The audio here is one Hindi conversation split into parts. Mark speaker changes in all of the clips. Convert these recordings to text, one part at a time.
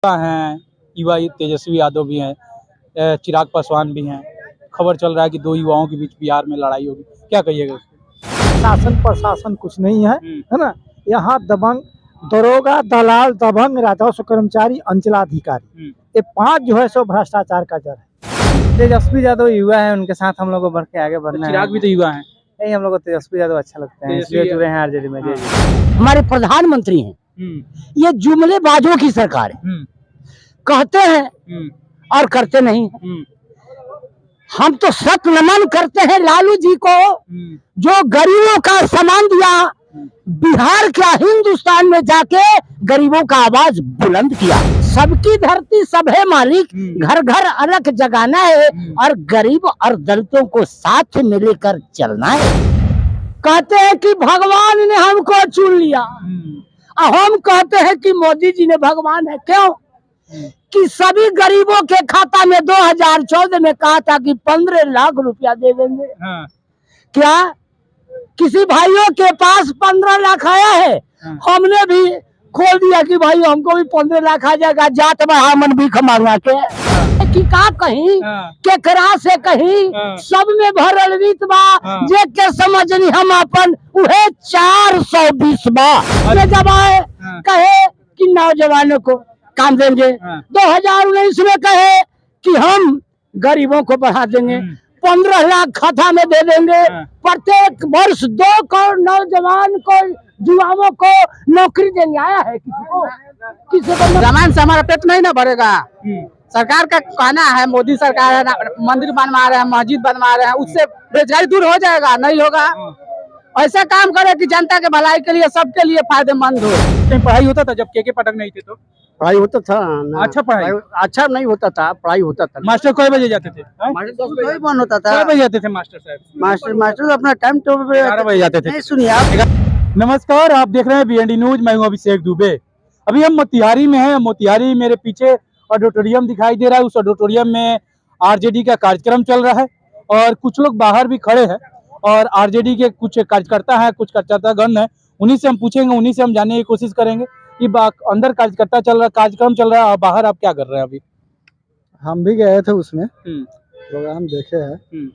Speaker 1: हैं, युवा तेजस्वी यादव भी हैं, चिराग पासवान भी हैं। खबर चल रहा है कि दो युवाओं के बीच बिहार में लड़ाई होगी, क्या कहिएगा इस पे?
Speaker 2: शासन प्रशासन कुछ नहीं है, है ना। यहाँ दबंग दरोगा, दलाल, दबंग, राजस्व कर्मचारी, अंचलाधिकारी, ये 5 जो है सो भ्रष्टाचार का जड़ है। तेजस्वी यादव युवा है, उनके साथ हम लोग को बढ़ के आगे बढ़ना है।
Speaker 1: चिराग भी तो युवा हैं।
Speaker 2: नहीं, हम लोग को तेजस्वी यादव अच्छा लगता है, इसलिए जुड़े हैं आरजेडी में।
Speaker 3: हमारे प्रधानमंत्री हैं, ये जुमलेबाजों की सरकार है। कहते हैं और करते नहीं हैं। हम तो सत नमन करते हैं लालू जी को, जो गरीबों का सामान दिया, बिहार क्या हिंदुस्तान में जाके गरीबों का आवाज बुलंद किया। सबकी धरती सब है मालिक, घर घर अलग जगाना है और गरीब और दलितों को साथ में लेकर चलना है। कहते हैं कि भगवान ने हमको चुन लिया, और हम कहते हैं कि मोदी जी ने भगवान है। क्यों? कि सभी गरीबों के खाता में 2014 में कहा था कि 15 लाख रुपया दे देंगे। क्या किसी भाइयों के पास 15 लाख आया है? हमने भी खोल दिया कि भाई हमको भी 15 लाख आ जाएगा, जात बहामन भी मांगा के कि का कहीं केकरा से कहीं सब में भरल रीत बा, जे के समझनी हम अपन उहे 420 बा। जब आए कहे कि नौजवानों को काम देंगे, 2019 में कहे कि हम गरीबों को बढ़ा देंगे, 15 लाख खाता में दे देंगे, प्रत्येक वर्ष 2 करोड़ नौजवान को, युवाओं को नौकरी देंगे। आया है किसी को?
Speaker 4: सामान से हमारा पेट नहीं ना भरेगा। सरकार का कहना है, मोदी सरकार है ना, मंदिर बनवा रहे हैं, मस्जिद बनवा रहे हैं, उससे बेरोजगारी दूर हो जाएगा। नहीं होगा, ऐसा काम करे कि जनता के भलाई के लिए, सबके लिए फायदेमंद हो।
Speaker 1: पढ़ाई होता था जब के पटक नहीं थे तो?
Speaker 2: पढ़ाई होता था ना।
Speaker 1: अच्छा, पढ़ाई
Speaker 2: अच्छा नहीं होता था, पढ़ाई होता था।
Speaker 1: मास्टर कई बजे जाते थे?
Speaker 2: मास्टर बंद होता था।
Speaker 1: 4 बजे जाते थे मास्टर साहब?
Speaker 2: मास्टर अपना टाइम टेबल पे
Speaker 1: 11 बजे जाते थे।
Speaker 2: नहीं, सुनिए आप।
Speaker 1: नमस्कार, आप देख रहे हैं BND न्यूज। मैं हूं अभिषेक दुबे। अभी हम मोतिहारी में हैं। मोतिहारी मेरे पीछे ऑडिटोरियम दिखाई दे रहा है। उस ऑडिटोरियम में आरजेडी का कार्यक्रम चल रहा है और कुछ लोग बाहर भी खड़े हैं और आरजेडी के कुछ कार्यकर्ता हैं, कुछ कार्यकर्तागण हैं। उन्हीं से हम पूछेंगे, उन्हीं से हम जानने की कोशिश करेंगे कि अंदर कार्यक्रम चल रहा है और बाहर आप क्या कर रहे हैं अभी?
Speaker 2: हम भी गए थे उसमें, प्रोग्राम देखे हैं।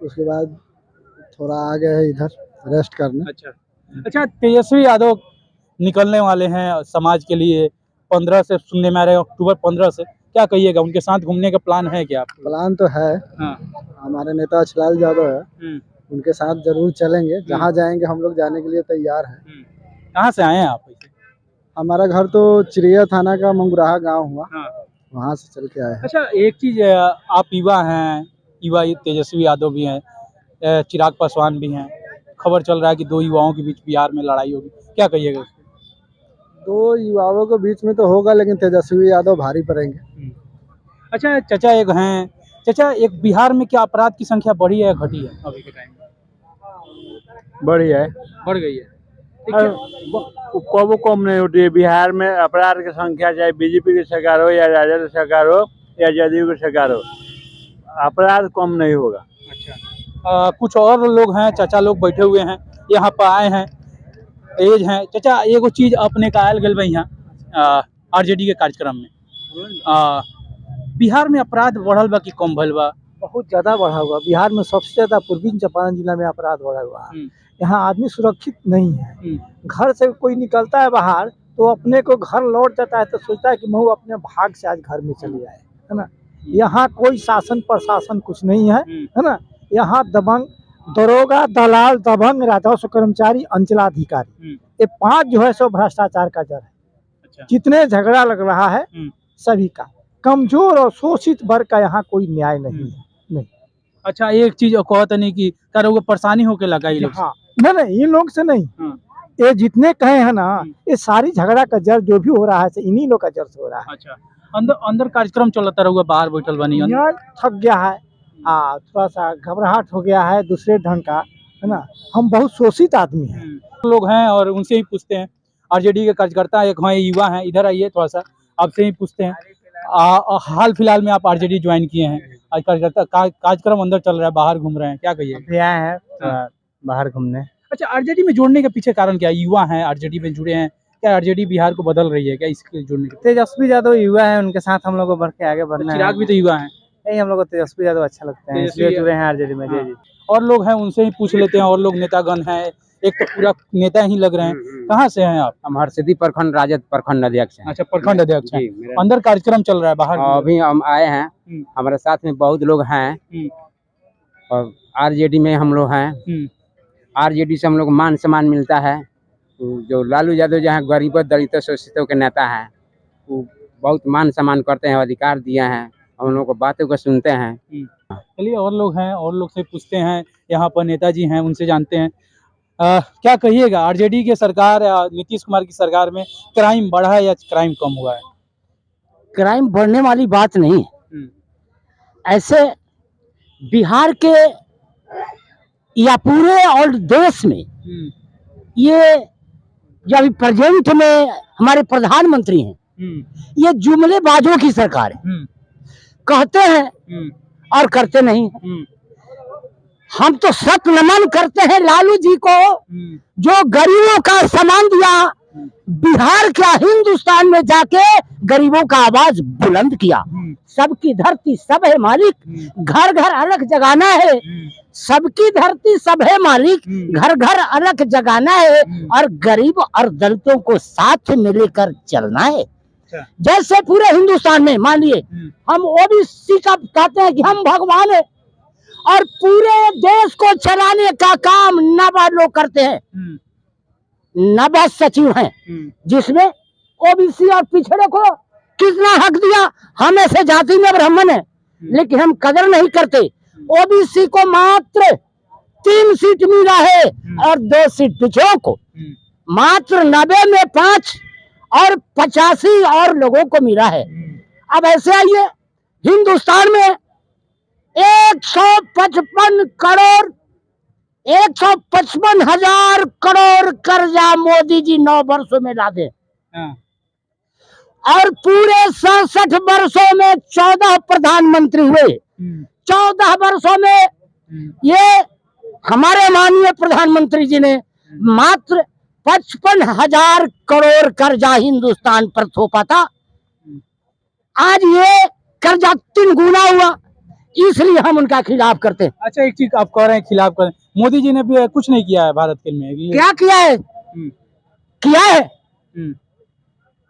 Speaker 2: उसके बाद थोड़ा आ गए हैं इधर रेस्ट करने।
Speaker 1: अच्छा, तेजस्वी यादव निकलने वाले हैं समाज के लिए 15 से, सुनने में आ रहे हैं अक्टूबर 15 से। क्या कहिएगा, उनके साथ घूमने का प्लान है क्या?
Speaker 2: प्लान तो है। हमारे नेता अच्छलाल यादव है, उनके साथ जरूर चलेंगे। जहाँ जाएंगे हम लोग जाने के लिए तैयार हैं।
Speaker 1: कहाँ से आए हैं आप?
Speaker 2: हमारा घर तो चिड़िया थाना का मंगुराहा गांव हुआ, वहाँ से चल के आए हैं।
Speaker 1: अच्छा, एक चीज, आप युवा हैं, युवा तेजस्वी यादव भी हैं, चिराग पासवान भी हैं। खबर चल रहा है कि दो युवाओं के बीच बिहार में लड़ाई होगी, क्या कहिएगा?
Speaker 2: 2 युवाओं के बीच में तो होगा, लेकिन तेजस्वी यादव भारी पड़ेंगे।
Speaker 1: अच्छा चाचा, एक हैं चाचा, एक बिहार में क्या अपराध की संख्या बढ़ी है या घटी है अभी के टाइम में?
Speaker 5: बढ़ी है,
Speaker 1: बढ़ गई है।
Speaker 5: कबो कम नहीं होती है। बिहार में अपराध की संख्या चाहे बीजेपी की सरकार हो या राजद सरकार हो या जदयू की सरकार हो, अपराध कम नहीं होगा।
Speaker 1: अच्छा, कुछ और लोग हैं, चाचा लोग बैठे हुए हैं, यहाँ पर आए हैं, एज हैं। चाचा, एगो चीज अपने का आयल गल भाई यहाँ आरजेडी के कार्यक्रम में, बिहार में अपराध बढ़ल बा कि कम भइल बा?
Speaker 2: बहुत ज्यादा बढ़ा हुआ। बिहार में सबसे ज्यादा पूर्वी चंपारण जिला में अपराध बढ़ा हुआ है। यहाँ आदमी सुरक्षित नहीं है। घर से कोई निकलता है बाहर तो अपने को घर लौट जाता है तो सोचता है कि मैं अपने भाग से आज घर में चले आए, है ना। यहाँ कोई शासन प्रशासन कुछ नहीं है ना। यहाँ दबंग दरोगा, दलाल, दबंग, राजस्व कर्मचारी, अंचलाधिकारी, ये 5 जो है सो भ्रष्टाचार का जड़ है। जितने झगड़ा लग रहा है सभी का, कमजोर और शोषित वर्ग का यहाँ कोई न्याय नहीं है। नहीं।
Speaker 1: अच्छा, एक चीज कहते नहीं कि करोगे परेशानी होके लगा ये लोग?
Speaker 2: हाँ, नहीं, इन लोग से नहीं। ये जितने कहे हैं ना, ये सारी झगड़ा का जड़ जो भी हो रहा है इन्हीं लोग का जड़ से हो रहा है।
Speaker 1: अच्छा, अंदर कार्यक्रम चलता रहोगे, बाहर बैठल बनी?
Speaker 2: थक गया है, थोड़ा सा घबराहट हो गया है दूसरे ढंग का, है ना। हम बहुत शोषित आदमी हैं।
Speaker 1: लोग हैं और उनसे ही पूछते हैं। आरजेडी के कार्यकर्ता एक हैं, युवा हैं, इधर आइए, थोड़ा सा आपसे ही पूछते हैं। हाल फिलहाल में आप आरजेडी ज्वाइन किए हैं, आज कार्यक्रम अंदर चल रहा है, बाहर घूम रहे हैं, क्या कहिए?
Speaker 2: आए हैं बाहर घूमने।
Speaker 1: अच्छा, आरजेडी में जोड़ने के पीछे कारण क्या है? युवा हैं, आरजेडी में जुड़े हैं, क्या आरजेडी बिहार को बदल रही है क्या इसके जुड़ने के?
Speaker 2: तेजस्वी यादव युवा है, उनके साथ हम लोग को बढ़ के आगे बढ़ना है।
Speaker 1: चिराग भी तो युवा है।
Speaker 2: नहीं, हम लोग को तेजस्वी यादव अच्छा लगता है, इसलिए जुड़े हैं आरजेडी में। जी जी।
Speaker 1: और लोग हैं उनसे ही पूछ लेते हैं, और लोग नेतागण हैं, एक तो पूरा नेता ही लग रहे हैं। कहाँ से हैं आप?
Speaker 6: हम हरसिद्धि प्रखंड राजद प्रखंड अध्यक्ष हैं।
Speaker 1: अच्छा, प्रखंड अध्यक्ष हैं।
Speaker 6: जी, मेरा-
Speaker 1: अंदर कार्यक्रम चल रहा है, बाहर
Speaker 6: अभी हम आए हैं, हमारे साथ में बहुत लोग हैं और आरजेडी में हम लोग हैं। आरजेडी से हम लोग मान सम्मान मिलता है। जो लालू यादव जहाँ गरीबों दलितों शोषितों के नेता हैं, वो बहुत मान सम्मान करते हैं, अधिकार दिए हैं, हम लोग को बातों को सुनते हैं।
Speaker 1: चलिए, और लोग हैं, और लोग से पूछते हैं। यहाँ पर नेताजी हैं, उनसे जानते हैं। क्या कहिएगा, आरजेडी की सरकार या नीतीश कुमार की सरकार में क्राइम बढ़ा है या क्राइम कम हुआ है?
Speaker 3: क्राइम बढ़ने वाली बात नहीं है। ऐसे बिहार के या पूरे और देश में ये जो अभी प्रेजेंट में हमारे प्रधानमंत्री हैं, ये जुमलेबाजों की सरकार है। कहते हैं और करते नहीं हैं। हम तो सत नमन करते हैं लालू जी को, जो गरीबों का सामान दिया, बिहार क्या हिंदुस्तान में जाके गरीबों का आवाज बुलंद किया। सबकी धरती सब है मालिक, घर घर अलग जगाना है। सबकी धरती सब है मालिक, घर घर अलग जगाना है, और गरीब और दलितों को साथ में लेकर चलना है। जैसे पूरे हिंदुस्तान में मान लिए हम ओबीसी का कहते हैं कि हम भगवान है, और पूरे देश को चलाने का काम नवा लोग करते हैं। नवा सचिव हैं, जिसमें ओबीसी और पिछड़े को कितना हक दिया। हम ऐसे जाति में ब्राह्मण है, लेकिन हम कदर नहीं करते। ओबीसी को मात्र 3 सीट मिला है और 2 सीट पिछड़ों को, मात्र 90 में 5 और 85 और लोगों को मिला है। अब ऐसे आइए, हिंदुस्तान में 155,000 करोड़ कर्जा मोदी जी 9 वर्षों में ला दे, और पूरे 67 वर्षों में 14 प्रधानमंत्री हुए। 14 वर्षों में ये हमारे माननीय प्रधानमंत्री जी ने मात्र 55,000 करोड़ कर्जा हिंदुस्तान पर थोपा था। आज ये कर्जा 3 गुना हुआ, इसलिए हम उनका खिलाफ करते हैं।
Speaker 1: अच्छा, एक चीज आप कह रहे हैं खिलाफ कर, मोदी जी ने भी कुछ नहीं किया है भारत के लिए।
Speaker 3: क्या किया है? किया है।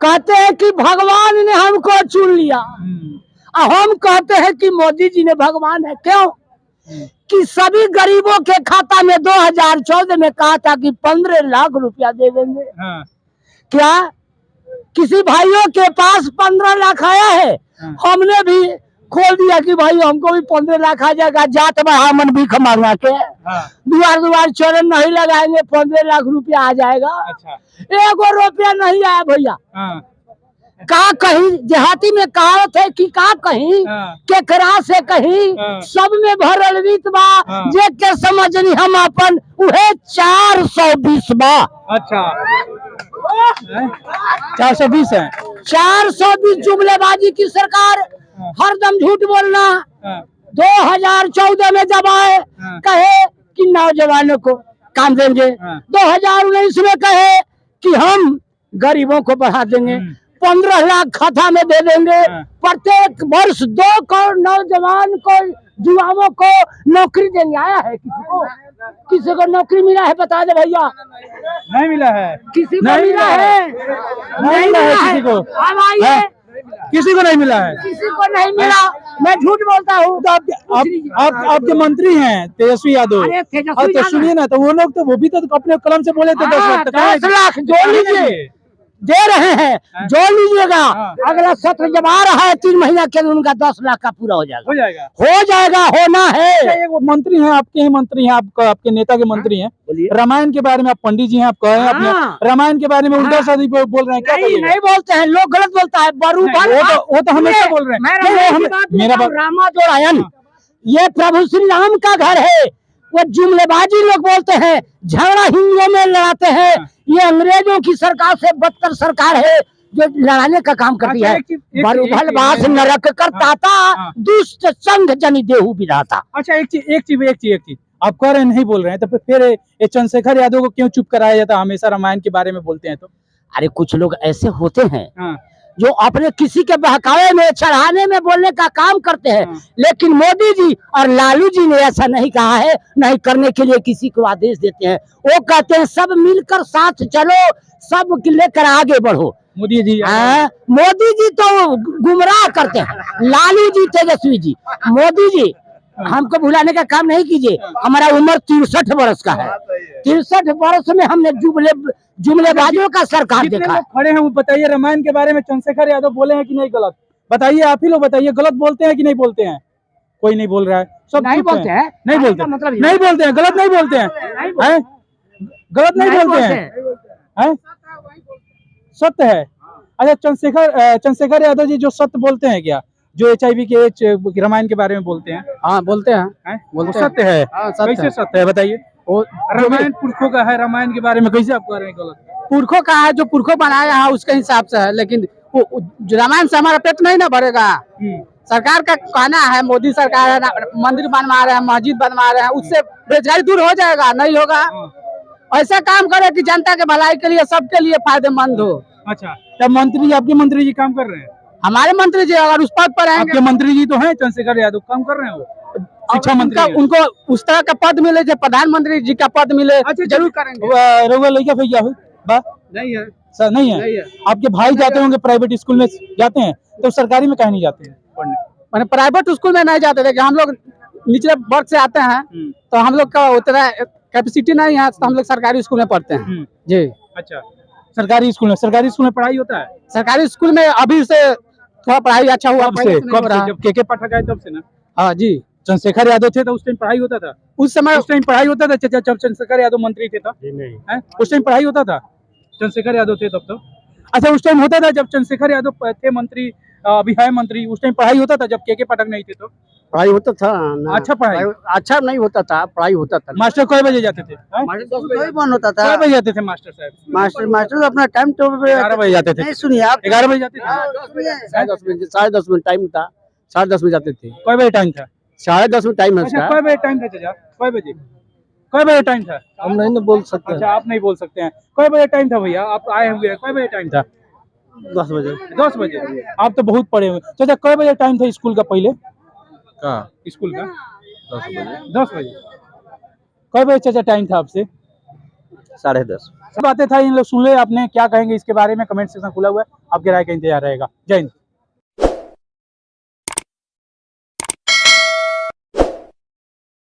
Speaker 3: कहते हैं कि भगवान ने हमको चुन लिया, और हम कहते हैं कि मोदी जी ने भगवान है। क्यों? कि सभी गरीबों के खाता में 2014 में कहा था कि 15 लाख रुपया दे देंगे। क्या किसी भाइयों के पास 15 लाख आया है? हमने भी खोल दिया कि भाई हमको भी 15 लाख आ जाएगा, जात बहामन भी मांगा के दुआर दुआर चरण नहीं लगाएंगे, 15 लाख रुपया आ जाएगा।
Speaker 1: अच्छा,
Speaker 3: 1 रुपया नहीं आया भैया। का कहीं देहाती में कहावत है कि का कहीं केकरा से कहीं, सब में भरल वित बा, जे के समझनी हम अपन उहे 420 बा।
Speaker 1: अच्छा, 420 है।
Speaker 3: 420 जुमलेबाजी की सरकार, हरदम झूठ बोलना। 2014 में जब आए कहे कि नौजवानों को काम देंगे, 2019 में कहे कि हम गरीबों को बढ़ा देंगे, 15 लाख खाता में दे देंगे। प्रत्येक वर्ष 2 करोड़ नौजवान को, युवाओं को नौकरी देंगे। आया है किसी को नौकरी मिला है? बता दे भैया।
Speaker 1: नहीं मिला है।
Speaker 3: किसी को मिला है?
Speaker 1: नहीं मिला है किसी को।
Speaker 3: अब आइए,
Speaker 1: किसी को नहीं मिला है।
Speaker 3: किसी को नहीं मिला। मैं झूठ बोलता हूँ।
Speaker 1: तो आपके मंत्री हैं तेजस्वी यादव।
Speaker 3: अरे तेजस्वी
Speaker 1: तो सुनिए ना, तो वो लोग तो वो भी तो अपने कलम से बोले थे
Speaker 3: 10 लाख जोड़ लीजिए, दे रहे हैं, जोड़ लीजिएगा। अगला सत्र जब आ रहा है 3 महीना के अंदर उनका 10 लाख का पूरा हो जाएगा। होना है।
Speaker 1: वो मंत्री हैं, आपके ही मंत्री हैं, आपके नेता के मंत्री हैं। रामायण के बारे में आप पंडित जी हैं, आप कहे अपने रामायण के बारे में उल्टा साधी बोल रहे हैं। क्या
Speaker 3: नहीं बोलते हैं, लोग गलत बोलता है।
Speaker 1: वो तो हमेशा बोल रहे हैं।
Speaker 3: मेरा रामादोरायण ये प्रभु श्री राम का घर है। वो जुमलेबाजी लोग बोलते हैं, झगड़ा हिंदुओं में लड़ाते हैं। ये अंग्रेजों की सरकार से बदतर सरकार है, जो लड़ाने का काम करती है। बरुभल बास नरक करता था, दुष्ट संघ जनि देहु विधाता।
Speaker 1: अच्छा, एक चीज आप कह रहे हैं, नहीं बोल रहे हैं, तो फिर ये चंद्रशेखर यादव को क्यों चुप कराया जाता? हमेशा रामायण के बारे में बोलते हैं। तो
Speaker 3: अरे कुछ लोग ऐसे होते हैं
Speaker 1: हाँ,
Speaker 3: जो अपने किसी के बहकावे में चढ़ाने में बोलने का काम करते हैं, लेकिन मोदी जी और लालू जी ने ऐसा नहीं कहा है, नहीं करने के लिए किसी को आदेश देते हैं। वो कहते हैं सब मिलकर साथ चलो, सब लेकर आगे बढ़ो।
Speaker 1: मोदी जी
Speaker 3: मोदी जी तो गुमराह करते हैं, लालू जी तेजस्वी जी। मोदी जी हमको भुलाने का काम नहीं कीजिए। हमारा उम्र 63 वर्ष का है। 63 वर्ष में हमने जुमलेबाजों का सरकार
Speaker 1: कितने
Speaker 3: देखा।
Speaker 1: लोग खड़े हैं वो बताइए। रामायण के बारे में चंद्रशेखर यादव बोले हैं कि नहीं गलत? बताइए, आप ही लोग बताइए, गलत बोलते हैं कि नहीं बोलते हैं? कोई नहीं बोल रहा है, सब
Speaker 3: नहीं
Speaker 1: चुप
Speaker 3: बोलते हैं,
Speaker 1: नहीं बोलते,
Speaker 3: मतलब
Speaker 1: नहीं बोलते हैं, गलत नहीं बोलते हैं, हैं? गलत नहीं बोलते हैं, सत्य है। अच्छा, चंद्रशेखर यादव जी जो सत्य बोलते हैं क्या, जो HIV के रामायण के बारे में बोलते हैं?
Speaker 4: हाँ बोलते हैं।
Speaker 1: वो सत्य है? कैसे सत्य है बताइए? रामायण पुरखों का है, रामायण के बारे में कैसे आप कह रहे हैं गलत?
Speaker 4: पुरखों का है, जो पुरखों बनाया है उसके हिसाब से है, लेकिन जो रामायण से हमारा पेट नहीं ना भरेगा। सरकार का कहना है, मोदी सरकार है ना, मंदिर बनवा रहे हैं, मस्जिद बनवा रहे हैं, उससे बेरोजगारी दूर हो जाएगा, नहीं होगा। ऐसा काम करे कि जनता के भलाई के लिए, सबके लिए फायदेमंद हो।
Speaker 1: अच्छा, तब मंत्री जी, आपके मंत्री जी काम कर रहे हैं?
Speaker 4: हमारे मंत्री जी अगर उस पद पर रहेंगे,
Speaker 1: आपके मंत्री जी तो हैं चंद्रशेखर यादव, काम कर रहे हैं वो, शिक्षा मंत्री हैं।
Speaker 4: उनको उस तरह का पद मिले, जो प्रधानमंत्री जी का पद मिले, जरूर करेंगे।
Speaker 1: रउआ लड़का भैया हुई बा
Speaker 4: नहीं है
Speaker 1: सर, नहीं है। आपके भाई जाते होंगे प्राइवेट स्कूल में, जाते हैं तो सरकारी में कहीं नहीं जाते हैं पढ़ने?
Speaker 4: मैंने प्राइवेट स्कूल में नहीं जाते, लेकिन हम लोग निचले वर्ग से आते हैं, तो हम लोग का उतना कैपेसिटी नहीं है, तो हम लोग सरकारी स्कूल में पढ़ते हैं जी।
Speaker 1: अच्छा, सरकारी स्कूल में पढ़ाई होता है?
Speaker 4: सरकारी स्कूल में अभी से थोड़ा पढ़ाई अच्छा हुआ।
Speaker 1: कब से? जब के पाठक आए तब से ना?
Speaker 4: हाँ जी।
Speaker 1: चंद्रशेखर यादव थे तो उस टाइम पढ़ाई होता था?
Speaker 4: उस
Speaker 1: टाइम पढ़ाई होता था जब चंद्रशेखर यादव मंत्री थे तब? नहीं, उस टाइम पढ़ाई होता था, चंद्रशेखर यादव थे तब तो? अच्छा, उस टाइम होता था जब चंद्रशेखर यादव थे मंत्री, अभी है मंत्री, उस टाइम पढ़ाई होता था जब के पाठक नहीं थे तो?
Speaker 2: पढ़ाई होता था ना।
Speaker 1: अच्छा, पढ़ाई
Speaker 2: अच्छा नहीं होता था, पढ़ाई होता था।
Speaker 1: मास्टर कई बजे जाते थे?
Speaker 2: बंद होता था।
Speaker 1: कई बजे जाते थे मास्टर साहब?
Speaker 2: मास्टर अपना टाइम टेबल
Speaker 1: 11 बजे जाते थे।
Speaker 2: नहीं सुनिए आप,
Speaker 1: 11 बजे जाते थे?
Speaker 2: 10:30 में टाइम था, 10:30 में जाते थे।
Speaker 1: कई बजे टाइम था?
Speaker 2: 10:30 में टाइम है
Speaker 1: अच्छा,
Speaker 2: उसका।
Speaker 1: कई बजे टाइम था चाचा? कई बजे टाइम था?
Speaker 2: हम नहीं बोल सकते।
Speaker 1: अच्छा, आप नहीं बोल सकते हैं। कई बजे टाइम था भैया, आप आए हुए हैं, कई बजे टाइम था?
Speaker 2: 10 बजे।
Speaker 1: 10 बजे? आप तो बहुत पढ़े हुए। चाचा, कई बजे टाइम था स्कूल का पहले? स्कूल का 10 बजे। 10 बजे? कई बजे चाचा टाइम था आपसे?
Speaker 2: 10:30।
Speaker 1: सब बातें था, इन लोग सुन ले। आपने क्या कहेंगे इसके बारे में? कमेंट सेक्शन खुला हुआ है, आपकी राय का इंतजार रहेगा। जय हिंद।